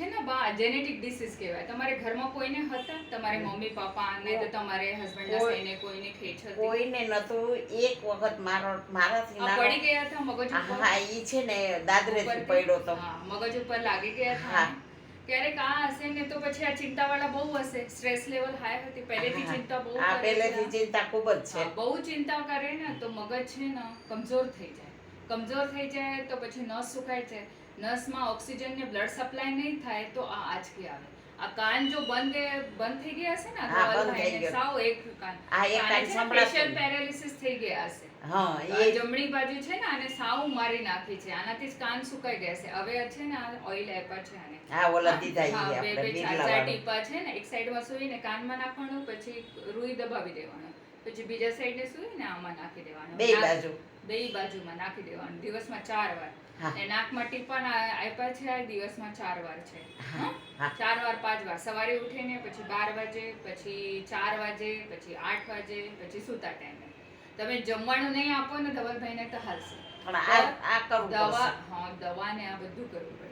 છે ને બા જેનેટિક ડિસીઝ કહેવાય. તમારે ઘરમાં કોઈને હતા? તમારે મમ્મી પપ્પા ને તો તમારે હસબન્ડના થઈને કોઈને ખેંચ હતી? કોઈને નતું. એક વખત મારાથી આ નાનો પડી ગયા હતા મગજ ઉપર? હા ઈ છે ને દાદરેથી ઉપરથી? પડ્યો તો. હા, મગજ ઉપર લાગી ગયા હતા હા. ને? ક્યારેક આ હશે ને તો પછી આ ચિંતાવાળા બહુ હશે. સ્ટ્રેસ લેવલ હાઈ હતી, પહેલેથી ચિંતા બહુ આ કરે પહેલેથી છે. ચિંતા ખૂબ જ છે. હા, બહુ ચિંતા કરે ને તો મગજ છે ને કમજોર થઈ જાય. કમજોર થઈ જાય તો પછી નસ સુકાય છે. નસમાં ઓક્સિજન ને બ્લડ સપ્લાય નહીં થાય તો આ આંચકી આવે. આ કાન જો બંધ થઈ ગયા હશે ને હા, બંધ થઈ ધવલભાઈને, ગયો. સાવ એક કાન આ એક કાન સંભળાતું ફેશિયલ નહીં. પેરાલિસિસ થઈ ગયા હશે. હા આ એ જમણી બાજુ છે ને આને સાવ મારી નાખી છે. આનાથી જ કાન સુકાઈ ગયા છે. હવે છે ને આ ઓઇલ આપ્યા છે આને. હા ઓલા દીધા ઈ હા, બે આપણે બે ચાર બિરલા ચાર વાળું. ટીપા છે ને એક સાઈડમાં સૂઈને કાનમાં નાખવાનું, પછી રૂઈ દબાવી દેવાનું, પછી બીજા સાઈડે સૂઈને આમાં નાખી દેવાનું. બેય બાજુ. બેય બાજુમાં નાખી દેવાનું દિવસમાં 4 વાર. હા. ને નાકમાં ટીપા આપ્યા છે આ દિવસમાં 4 વાર છે. હા, હા. 4 વાર 5 વાર. સવારે ઉઠીને પછી 12 વાગે, પછી 4 વાગે, પછી 8 વાગે, પછી સૂતા ટાઈમે. તમે જમવાનું નહીં આપો ને ધવલભાઈને તો હાલશે. પણ આ કરવું દવા, પડશે. હા, દવા ને આ બધું કરવું પડે.